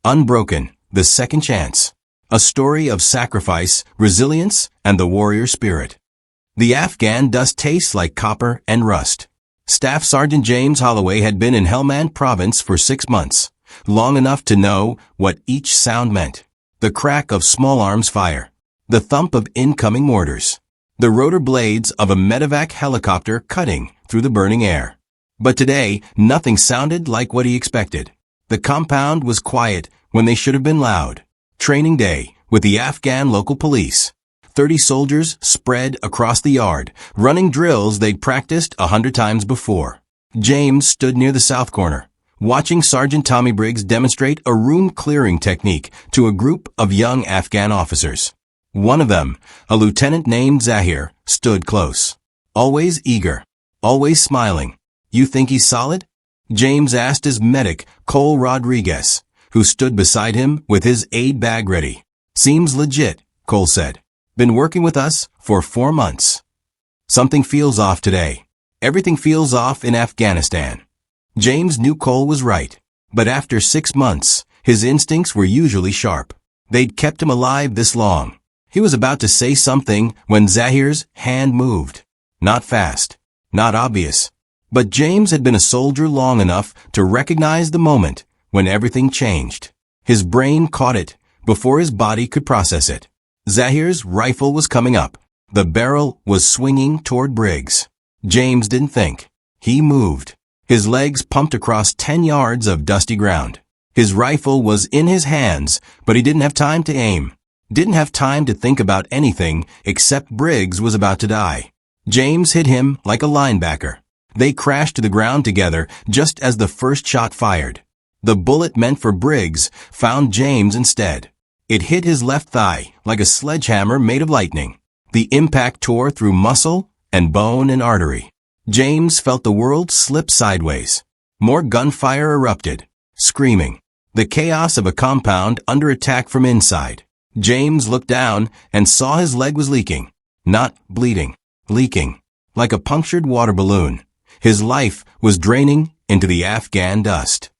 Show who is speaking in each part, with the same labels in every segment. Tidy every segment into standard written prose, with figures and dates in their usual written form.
Speaker 1: Unbroken, the second chance. A story of sacrifice, resilience, and the warrior spirit. The Afghan dust tastes like copper and rust. Staff Sergeant James Holloway had been in Helmand Province for 6 months, long enough to know what each sound meant. The crack of small arms fire. The thump of incoming mortars. The rotor blades of a medevac helicopter cutting through the burning air. But today, nothing sounded like what he expected. The compound was quiet when they should have been loud. Training day with the Afghan local police. 30 soldiers spread across the yard, running drills they'd practiced 100 times before. James stood near the south corner, watching Sergeant Tommy Briggs demonstrate a room-clearing technique to a group of young Afghan officers. One of them, a lieutenant named Zahir, stood close. Always eager. Always smiling. "You think he's solid?" James asked his medic, Cole Rodriguez, who stood beside him with his aid bag ready. "Seems legit," Cole said. "Been working with us for 4 months." Something feels off today. Everything feels off in Afghanistan. James knew Cole was right. But after 6 months, his instincts were usually sharp. They'd kept him alive this long. He was about to say something when Zahir's hand moved. Not fast. Not obvious. But James had been a soldier long enough to recognize the moment when everything changed. His brain caught it before his body could process it. Zahir's rifle was coming up. The barrel was swinging toward Briggs. James didn't think. He moved. His legs pumped across 10 yards of dusty ground. His rifle was in his hands, but he didn't have time to aim. Didn't have time to think about anything except Briggs was about to die. James hit him like a linebacker. They crashed to the ground together just as the first shot fired. The bullet meant for Briggs found James instead. It hit his left thigh like a sledgehammer made of lightning. The impact tore through muscle and bone and artery. James felt the world slip sideways. More gunfire erupted. Screaming. The chaos of a compound under attack from inside. James looked down and saw his leg was leaking. Not bleeding. Leaking. Like a punctured water balloon. His life was draining into the Afghan dust.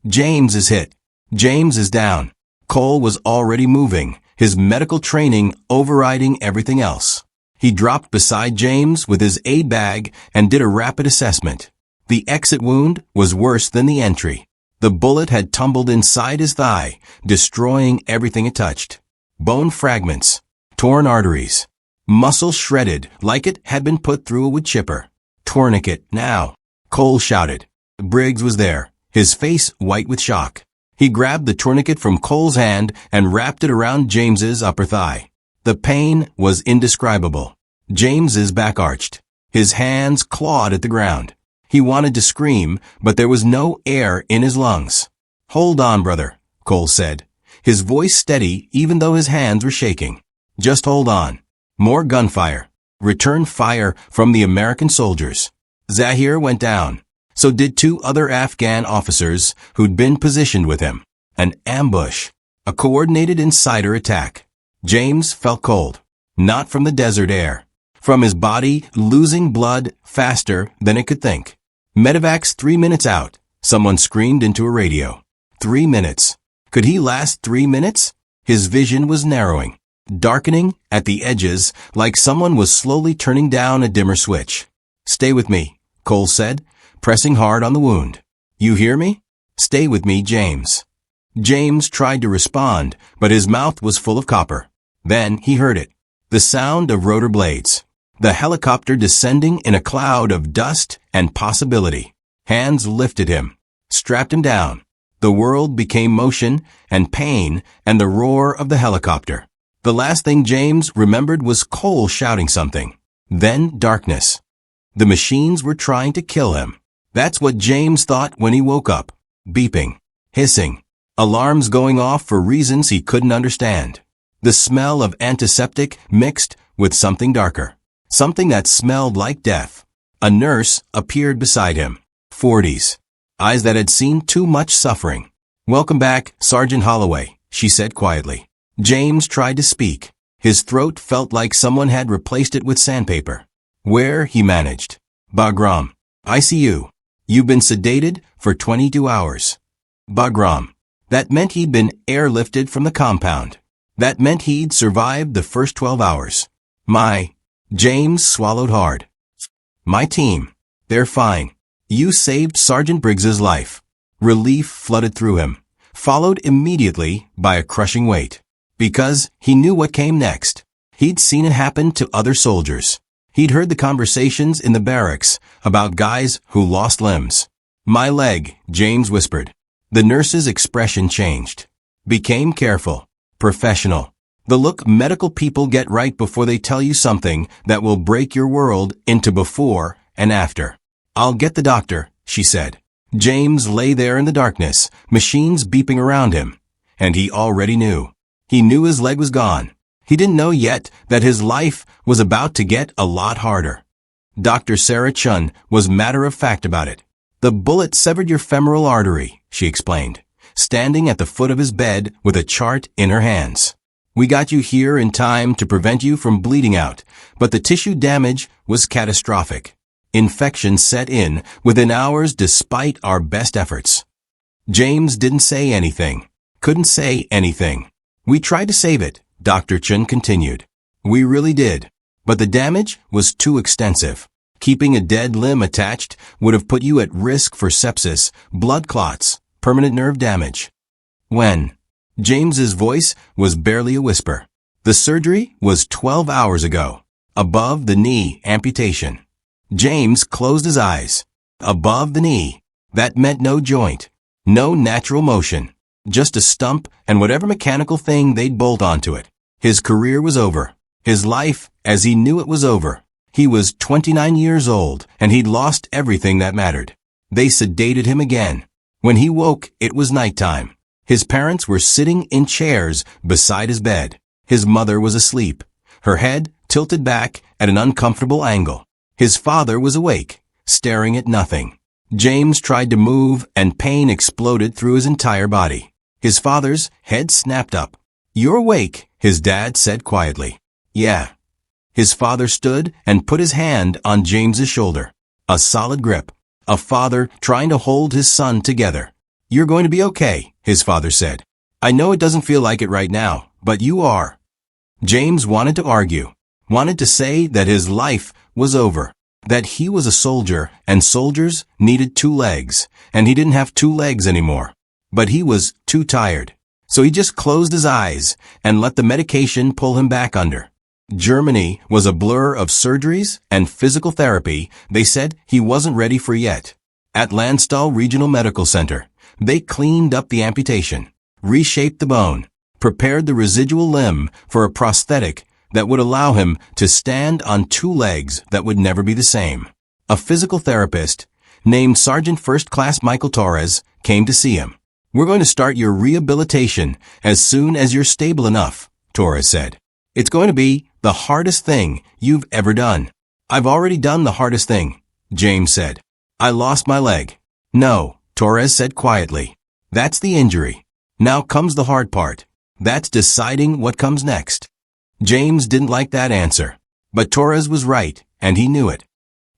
Speaker 1: James is hit. James is down. Cole was already moving, his medical training overriding everything else. He dropped beside James with his aid bag and did a rapid assessment. The exit wound was worse than the entry. The bullet had tumbled inside his thigh, destroying everything it touched. Bone fragments, torn arteries, muscle shredded like it had been put through a wood chipper. "Tourniquet, now!" Cole shouted. Briggs was there, his face white with shock. He grabbed the tourniquet from Cole's hand and wrapped it around James's upper thigh. The pain was indescribable. James's back arched. His hands clawed at the ground. He wanted to scream, but there was no air in his lungs. "Hold on, brother," Cole said, his voice steady even though his hands were shaking. "Just hold on." More gunfire. Return fire from the American soldiers. Zahir went down. So did 2 other Afghan officers who'd been positioned with him. An ambush. A coordinated insider attack. James felt cold. Not from the desert air. From his body losing blood faster than it could think. "Medevac's 3 minutes out," someone screamed into a radio. 3 minutes. Could he last 3 minutes? His vision was narrowing. Darkening at the edges like someone was slowly turning down a dimmer switch. "Stay with me," Cole said, pressing hard on the wound. "You hear me? Stay with me, James." James tried to respond, but his mouth was full of copper. Then he heard it. The sound of rotor blades. The helicopter descending in a cloud of dust and possibility. Hands lifted him. Strapped him down. The world became motion and pain and the roar of the helicopter. The last thing James remembered was Cole shouting something. Then darkness. The machines were trying to kill him. That's what James thought when he woke up. Beeping. Hissing. Alarms going off for reasons he couldn't understand. The smell of antiseptic mixed with something darker. Something that smelled like death. A nurse appeared beside him. 40s. Eyes that had seen too much suffering. "Welcome back, Sergeant Holloway," she said quietly. James tried to speak. His throat felt like someone had replaced it with sandpaper. "Where?" he managed. "Bagram. ICU. You've been sedated for 22 hours. Bagram." That meant he'd been airlifted from the compound. That meant he'd survived the first 12 hours. James swallowed hard. My team. They're fine. You saved Sergeant Briggs's life. Relief flooded through him, followed immediately by a crushing weight. Because he knew what came next. He'd seen it happen to other soldiers. He'd heard the conversations in the barracks about guys who lost limbs. My leg, James whispered. The nurse's expression changed. Became careful. Professional. The look medical people get right before they tell you something that will break your world into before and after. I'll get the doctor, she said. James lay there in the darkness, machines beeping around him. And he already knew. He knew his leg was gone. He didn't know yet that his life was about to get a lot harder. Dr. Sarah Chun was matter-of-fact about it. The bullet severed your femoral artery, she explained, standing at the foot of his bed with a chart in her hands. We got you here in time to prevent you from bleeding out, but the tissue damage was catastrophic. Infection set in within hours despite our best efforts. James didn't say anything. Couldn't say anything. We tried to save it, Dr. Chun continued. We really did. But the damage was too extensive. Keeping a dead limb attached would have put you at risk for sepsis, blood clots, permanent nerve damage. When? James's voice was barely a whisper. The surgery was 12 hours ago. Above the knee amputation. James closed his eyes. Above the knee. That meant no joint. No natural motion. Just a stump and whatever mechanical thing they'd bolt onto it. His career was over. His life, as he knew it, was over. He was 29 years old, and he'd lost everything that mattered. They sedated him again. When he woke, it was nighttime. His parents were sitting in chairs beside his bed. His mother was asleep, her head tilted back at an uncomfortable angle. His father was awake, staring at nothing. James tried to move, and pain exploded through his entire body. His father's head snapped up. You're awake, his dad said quietly. Yeah. His father stood and put his hand on James's shoulder. A solid grip. A father trying to hold his son together. You're going to be okay, his father said. I know it doesn't feel like it right now, but you are. James wanted to argue. Wanted to say that his life was over. That he was a soldier, and soldiers needed 2 legs, and he didn't have 2 legs anymore. But he was too tired. So he just closed his eyes and let the medication pull him back under. Germany was a blur of surgeries and physical therapy they said he wasn't ready for yet. At Landstuhl Regional Medical Center, they cleaned up the amputation, reshaped the bone, prepared the residual limb for a prosthetic that would allow him to stand on 2 legs that would never be the same. A physical therapist named Sergeant First Class Michael Torres came to see him. We're going to start your rehabilitation as soon as you're stable enough, Torres said. It's going to be the hardest thing you've ever done. I've already done the hardest thing, James said. I lost my leg. No, Torres said quietly. That's the injury. Now comes the hard part. That's deciding what comes next. James didn't like that answer. But Torres was right, and he knew it.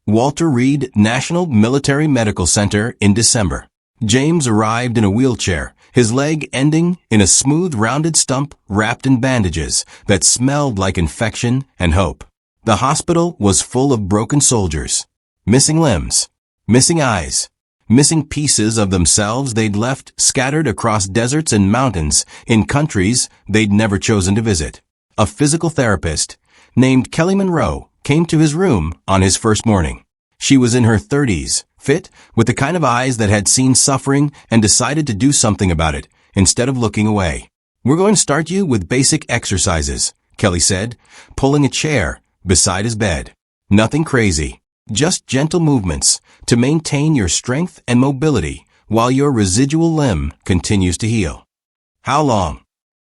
Speaker 1: Walter Reed National Military Medical Center in December. James arrived in a wheelchair, his leg ending in a smooth rounded stump wrapped in bandages that smelled like infection and hope. The hospital was full of broken soldiers. Missing limbs. Missing eyes. Missing pieces of themselves they'd left scattered across deserts and mountains in countries they'd never chosen to visit. A physical therapist named Kelly Monroe came to his room on his first morning. She was in her 30s, fit, with the kind of eyes that had seen suffering and decided to do something about it, instead of looking away. We're going to start you with basic exercises, Kelly said, pulling a chair beside his bed. Nothing crazy, just gentle movements to maintain your strength and mobility while your residual limb continues to heal. How long?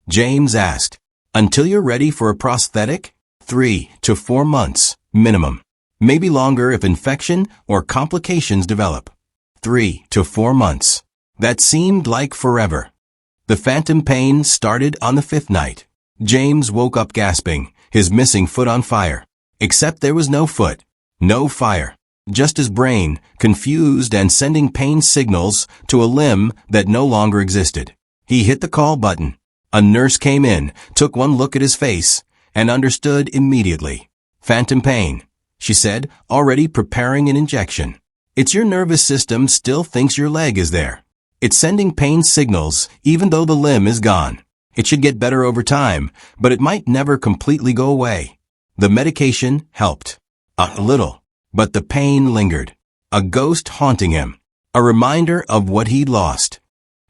Speaker 1: James asked. Until you're ready for a prosthetic? 3 to 4 months, minimum. Maybe longer if infection or complications develop. 3 to 4 months. That seemed like forever. The phantom pain started on the 5th night. James woke up gasping, his missing foot on fire. Except there was no foot, no fire. Just his brain, confused and sending pain signals to a limb that no longer existed. He hit the call button. A nurse came in, took one look at his face, and understood immediately. Phantom pain, she said, already preparing an injection. It's your nervous system still thinks your leg is there. It's sending pain signals even though the limb is gone. It should get better over time, but it might never completely go away. The medication helped. A little. But the pain lingered. A ghost haunting him. A reminder of what he'd lost.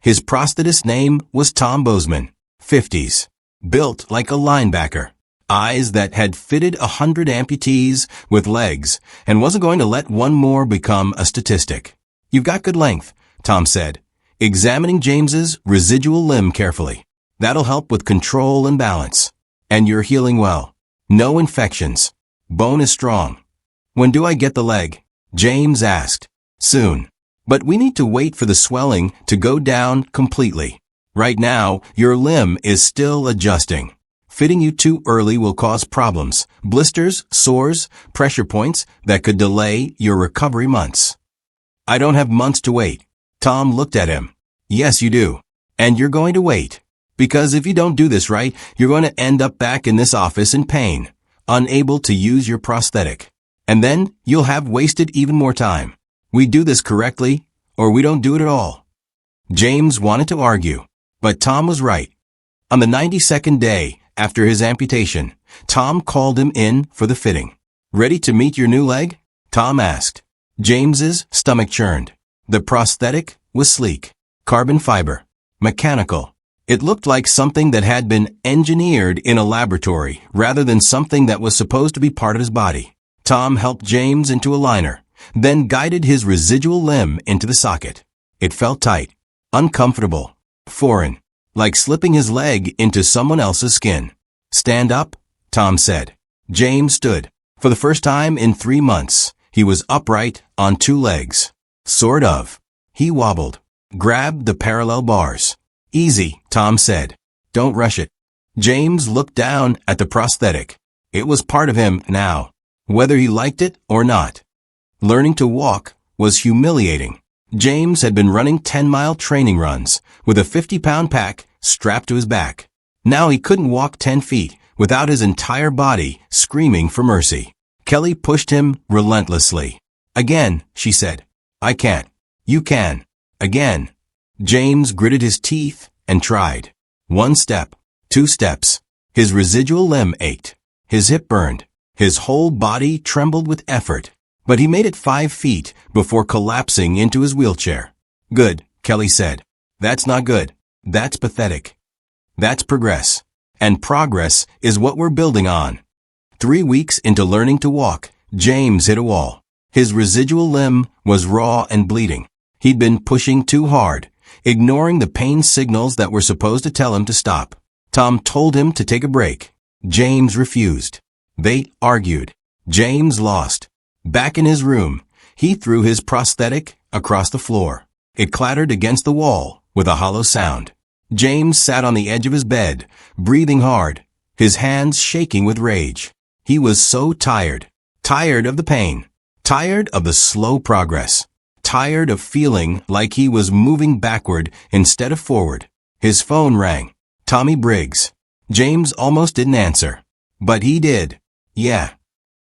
Speaker 1: His prosthetist's name was Tom Bozeman, 50s. Built like a linebacker. Eyes that had fitted 100 amputees with legs and wasn't going to let one more become a statistic. You've got good length, Tom said, examining James's residual limb carefully. That'll help with control and balance. And you're healing well. No infections. Bone is strong. When do I get the leg? James asked. Soon. But we need to wait for the swelling to go down completely. Right now, your limb is still adjusting. Fitting you too early will cause problems, blisters, sores, pressure points that could delay your recovery months. I don't have months to wait. Tom looked at him. Yes, you do. And you're going to wait. Because if you don't do this right, you're going to end up back in this office in pain, unable to use your prosthetic. And then you'll have wasted even more time. We do this correctly, or we don't do it at all. James wanted to argue, but Tom was right. On the 92nd day after his amputation, Tom called him in for the fitting. Ready to meet your new leg? Tom asked. James's stomach churned. The prosthetic was sleek, carbon fiber, mechanical. It looked like something that had been engineered in a laboratory rather than something that was supposed to be part of his body. Tom helped James into a liner, then guided his residual limb into the socket. It felt tight, uncomfortable, foreign, like slipping his leg into someone else's skin. Stand up, Tom said. James stood. For the first time in 3 months, he was upright on 2 legs. Sort of. He wobbled, grabbed the parallel bars. Easy, Tom said. Don't rush it. James looked down at the prosthetic. It was part of him now, whether he liked it or not. Learning to walk was humiliating. James had been running 10-mile training runs with a 50-pound pack strapped to his back. Now he couldn't walk 10 feet without his entire body screaming for mercy. Kelly pushed him relentlessly. Again, she said. I can't. You can. Again. James gritted his teeth and tried. 1 step, 2 steps. His residual limb ached. His hip burned. His whole body trembled with effort. But he made it 5 feet before collapsing into his wheelchair. Good, Kelly said. That's not good. That's pathetic. That's progress. And progress is what we're building on. 3 weeks into learning to walk, James hit a wall. His residual limb was raw and bleeding. He'd been pushing too hard, ignoring the pain signals that were supposed to tell him to stop. Tom told him to take a break. James refused. They argued. James lost. Back in his room, he threw his prosthetic across the floor. It clattered against the wall with a hollow sound. James sat on the edge of his bed, breathing hard, his hands shaking with rage. He was so tired. Tired of the pain. Tired of the slow progress. Tired of feeling like he was moving backward instead of forward. His phone rang. Tommy Briggs. James almost didn't answer. But he did. Yeah.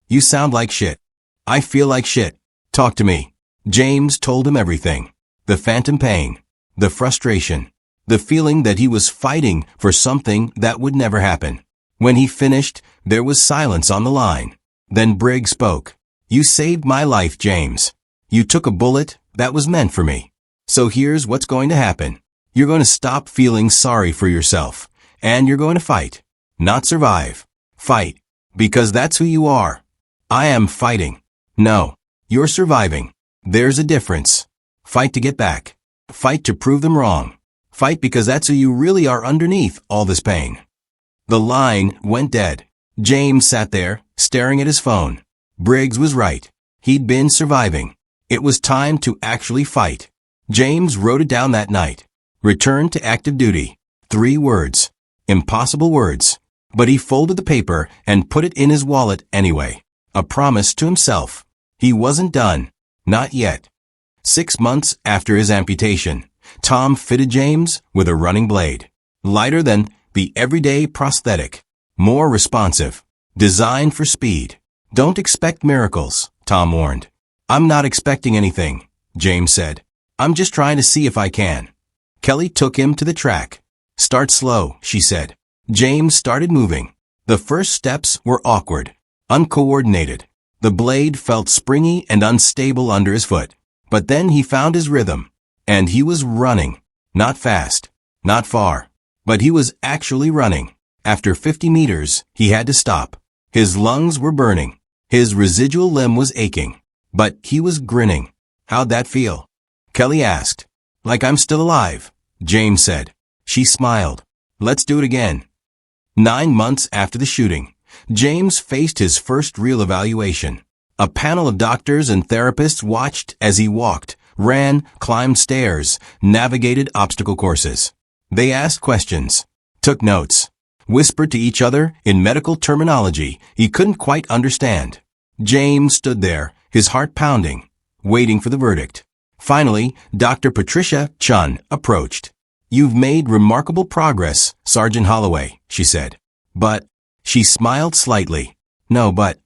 Speaker 1: You sound like shit. I feel like shit. Talk to me. James told him everything. The phantom pain. The frustration. The feeling that he was fighting for something that would never happen. When he finished, there was silence on the line. Then Briggs spoke. You saved my life, James. You took a bullet that was meant for me. So here's what's going to happen. You're going to stop feeling sorry for yourself, and you're going to fight. Not survive. Fight. Because that's who you are. I am fighting. No. You're surviving. There's a difference. Fight to get back. Fight to prove them wrong. Fight because that's who you really are underneath all this pain. The line went dead. James sat there, staring at his phone. Briggs was right. He'd been surviving. It was time to actually fight. James wrote it down that night. Return to active duty. 3 words. Impossible words. But he folded the paper and put it in his wallet anyway. A promise to himself. He wasn't done. Not yet. 6 months after his amputation, Tom fitted James with a running blade. Lighter than the everyday prosthetic. More responsive. Designed for speed. Don't expect miracles, Tom warned. I'm not expecting anything, James said. I'm just trying to see if I can. Kelly took him to the track. Start slow, she said. James started moving. The first steps were awkward, uncoordinated. The blade felt springy and unstable under his foot. But then he found his rhythm. And he was running. Not fast. Not far. But he was actually running. After 50 meters, he had to stop. His lungs were burning. His residual limb was aching. But he was grinning. How'd that feel? Kelly asked. Like I'm still alive, James said. She smiled. Let's do it again. 9 months after the shooting, James faced his first real evaluation. A panel of doctors and therapists watched as he walked, ran, climbed stairs, navigated obstacle courses. They asked questions, took notes, whispered to each other in medical terminology he couldn't quite understand. James stood there, his heart pounding, waiting for the verdict. Finally, Dr. Patricia Chun approached. You've made remarkable progress, Sergeant Holloway, she said. But, she smiled slightly. No, but.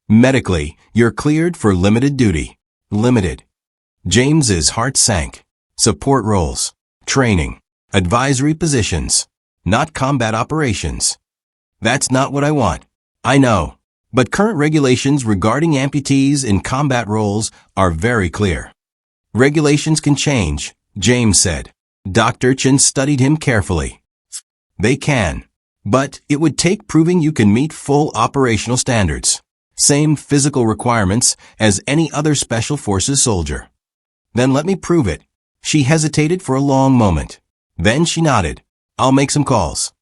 Speaker 1: Medically, you're cleared for limited duty. Limited. James's heart sank. Support roles. Training. Advisory positions. Not combat operations. That's not what I want. I know. But current regulations regarding amputees in combat roles are very clear. Regulations can change, James said. Dr. Chin studied him carefully. They can. But it would take proving you can meet full operational standards. Same physical requirements as any other Special Forces soldier. Then let me prove it. She hesitated for a long moment. Then she nodded. I'll make some calls.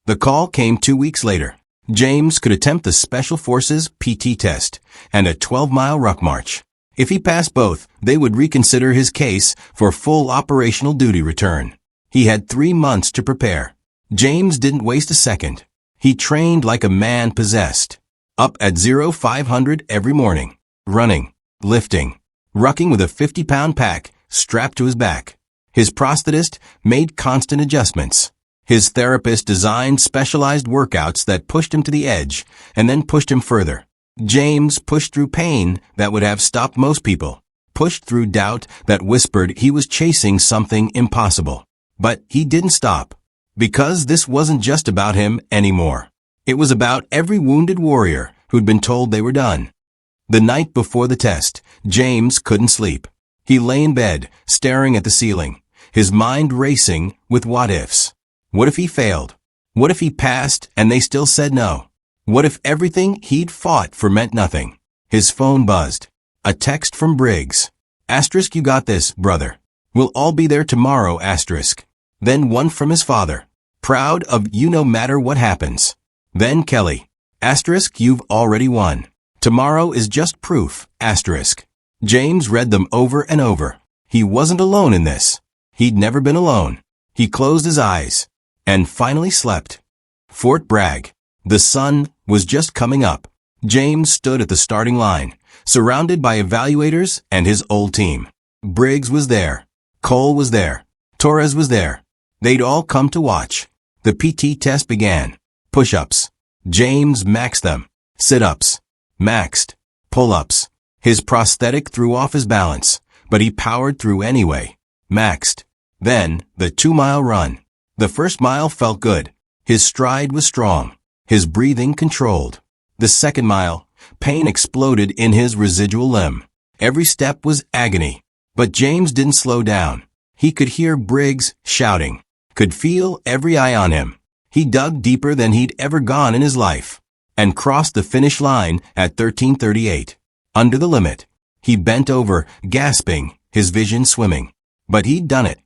Speaker 1: The call came 2 weeks later. James could attempt the Special Forces PT test and a 12-mile ruck march. If he passed both, they would reconsider his case for full operational duty return. He had 3 months to prepare. James didn't waste a second. He trained like a man possessed. Up at 0500 every morning. Running. Lifting. Rucking with a 50-pound pack strapped to his back. His prosthetist made constant adjustments. His therapist designed specialized workouts that pushed him to the edge and then pushed him further. James pushed through pain that would have stopped most people. Pushed through doubt that whispered he was chasing something impossible. But he didn't stop. Because this wasn't just about him anymore. It was about every wounded warrior who'd been told they were done. The night before the test, James couldn't sleep. He lay in bed, staring at the ceiling, his mind racing with what-ifs. What if he failed? What if he passed and they still said no? What if everything he'd fought for meant nothing? His phone buzzed. A text from Briggs. Asterisk, you got this, brother. We'll all be there tomorrow, asterisk. Then one from his father. Proud of you no matter what happens. Then Kelly. Asterisk, you've already won. Tomorrow is just proof, asterisk. James read them over and over. He wasn't alone in this. He'd never been alone. He closed his eyes and finally slept. Fort Bragg. The sun was just coming up. James stood at the starting line, surrounded by evaluators and his old team. Briggs was there. Cole was there. Torres was there. They'd all come to watch. The PT test began. Push-ups. James maxed them. Sit-ups. Maxed. Pull-ups. His prosthetic threw off his balance, but he powered through anyway. Maxed. Then, the 2-mile run. The first mile felt good. His stride was strong. His breathing controlled. The second mile, pain exploded in his residual limb. Every step was agony. But James didn't slow down. He could hear Briggs shouting. Could feel every eye on him. He dug deeper than he'd ever gone in his life. And crossed the finish line at 13:38. Under the limit. He bent over, gasping, his vision swimming. But he'd done it.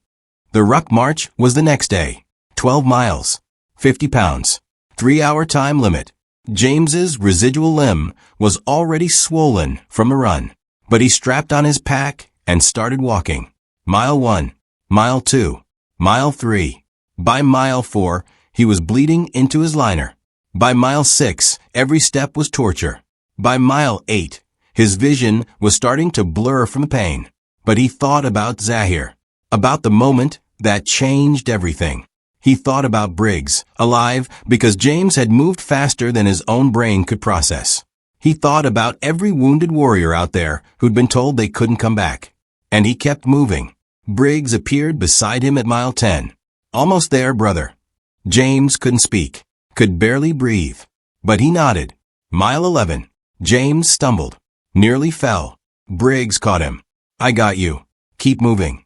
Speaker 1: The ruck march was the next day. 12 miles. 50 pounds. 3-hour time limit. James's residual limb was already swollen from the run. But he strapped on his pack and started walking. Mile 1. Mile 2. Mile 3. By mile 4, he was bleeding into his liner. By mile 6, every step was torture. By mile 8, his vision was starting to blur from the pain. But he thought about Zahir. about the moment that changed everything. He thought about Briggs, alive, because James had moved faster than his own brain could process. He thought about every wounded warrior out there who'd been told they couldn't come back. And he kept moving. Briggs appeared beside him at mile 10. Almost there, brother. James couldn't speak, could barely breathe. But he nodded. Mile 11. James stumbled, nearly fell. Briggs caught him. I got you. Keep moving.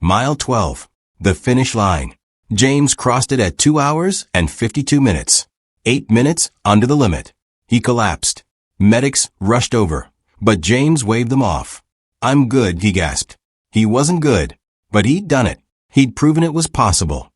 Speaker 1: Mile 12. The finish line. James crossed it at 2 hours and 52 minutes. 8 minutes under the limit. He collapsed. Medics rushed over, but James waved them off. I'm good, he gasped. He wasn't good, but he'd done it. He'd proven it was possible.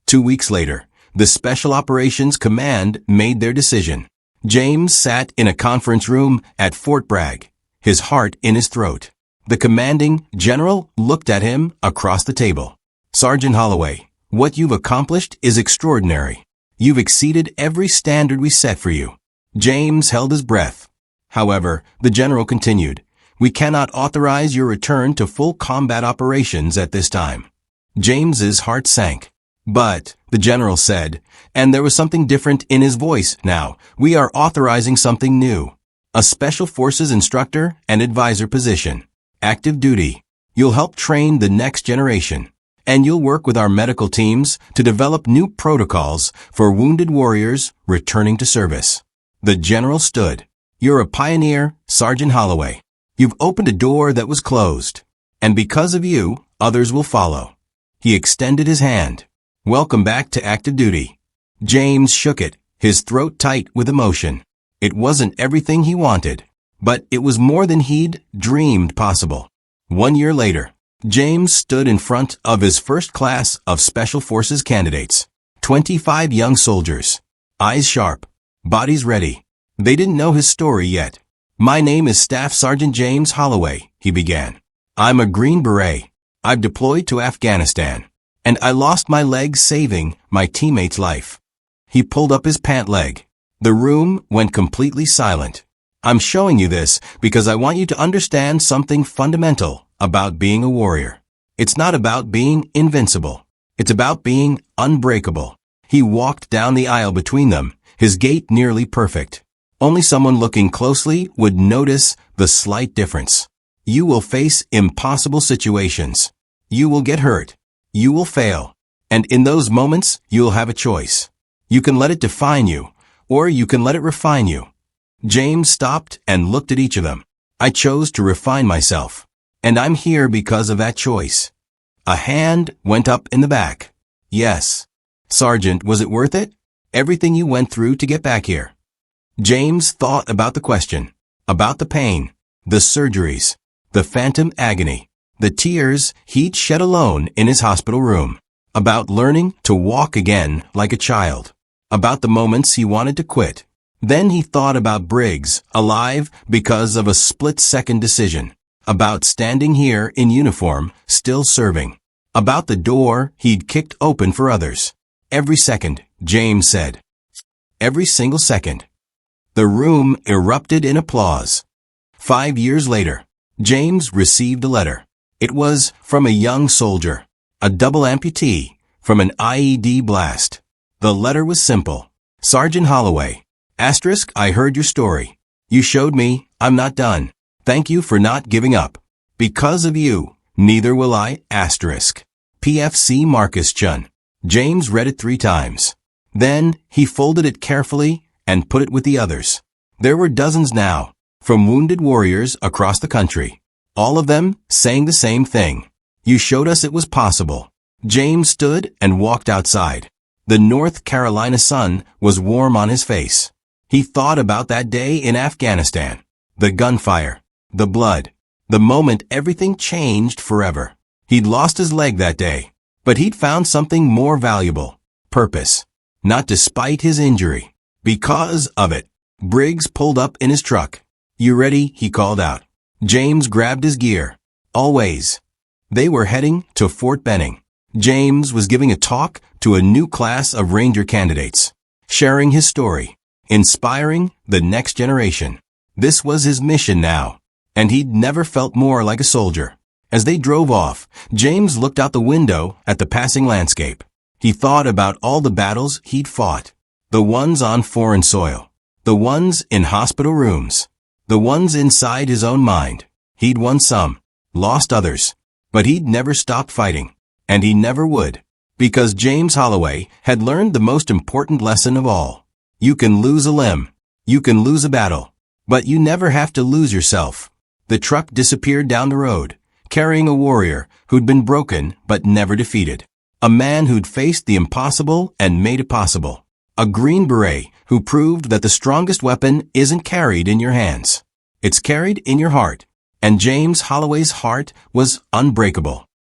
Speaker 1: 2 weeks later, the Special Operations Command made their decision. James sat in a conference room at Fort Bragg, his heart in his throat. The commanding general looked at him across the table. Sergeant Holloway, what you've accomplished is extraordinary. You've exceeded every standard we set for you. James held his breath. However, the general continued, we cannot authorize your return to full combat operations at this time. James's heart sank. But, the general said, and there was something different in his voice now, we are authorizing something new. A Special Forces instructor and advisor position. Active duty. You'll help train the next generation. And you'll work with our medical teams to develop new protocols for wounded warriors returning to service. The general stood. You're a pioneer, Sergeant Holloway. You've opened a door that was closed. And because of you, others will follow. He extended his hand. Welcome back to active duty. James shook it, his throat tight with emotion. It wasn't everything he wanted, but it was more than he'd dreamed possible. 1 year later, James stood in front of his first class of Special Forces candidates. 25 young soldiers. Eyes sharp. Bodies ready. They didn't know his story yet. My name is Staff Sergeant James Holloway, he began. I'm a Green Beret. I've deployed to Afghanistan. And I lost my leg saving my teammate's life. He pulled up his pant leg. The room went completely silent. I'm showing you this because I want you to understand something fundamental about being a warrior. It's not about being invincible. It's about being unbreakable. He walked down the aisle between them, his gait nearly perfect. Only someone looking closely would notice the slight difference. You will face impossible situations. You will get hurt. You will fail. And in those moments, you'll have a choice. You can let it define you, or you can let it refine you. James stopped and looked at each of them. I chose to refine myself. And I'm here because of that choice. A hand went up in the back. Yes. Sergeant, was it worth it? Everything you went through to get back here. James thought about the question, about the pain, the surgeries, the phantom agony, the tears he'd shed alone in his hospital room, about learning to walk again like a child, about the moments he wanted to quit. Then he thought about Briggs, alive because of a split-second decision, about standing here in uniform, still serving, about the door he'd kicked open for others. Every second, James said. Every single second. The room erupted in applause. 5 years later, James received a letter. It was from a young soldier, a double amputee, from an IED blast. The letter was simple. Sergeant Holloway, *, I heard your story. You showed me I'm not done. Thank you for not giving up. Because of you, neither will I, *. PFC Marcus Chun. James read it 3 times. Then he folded it carefully and put it with the others. There were dozens now, from wounded warriors across the country. All of them saying the same thing. You showed us it was possible. James stood and walked outside. The North Carolina sun was warm on his face. He thought about that day in Afghanistan. The gunfire. The blood. The moment everything changed forever. He'd lost his leg that day. But he'd found something more valuable. Purpose. Not despite his injury. Because of it. Briggs pulled up in his truck. You ready? He called out. James grabbed his gear. Always. They were heading to Fort Benning. James was giving a talk to a new class of Ranger candidates, sharing his story, inspiring the next generation. This was his mission now, and he'd never felt more like a soldier. As they drove off, James looked out the window at the passing landscape. He thought about all the battles he'd fought. The ones on foreign soil. The ones in hospital rooms. The ones inside his own mind. He'd won some, lost others. But he'd never stopped fighting. And he never would. Because James Holloway had learned the most important lesson of all. You can lose a limb. You can lose a battle. But you never have to lose yourself. The truck disappeared down the road, carrying a warrior who'd been broken but never defeated. A man who'd faced the impossible and made it possible. A Green Beret who proved that the strongest weapon isn't carried in your hands. It's carried in your heart. And James Holloway's heart was unbreakable.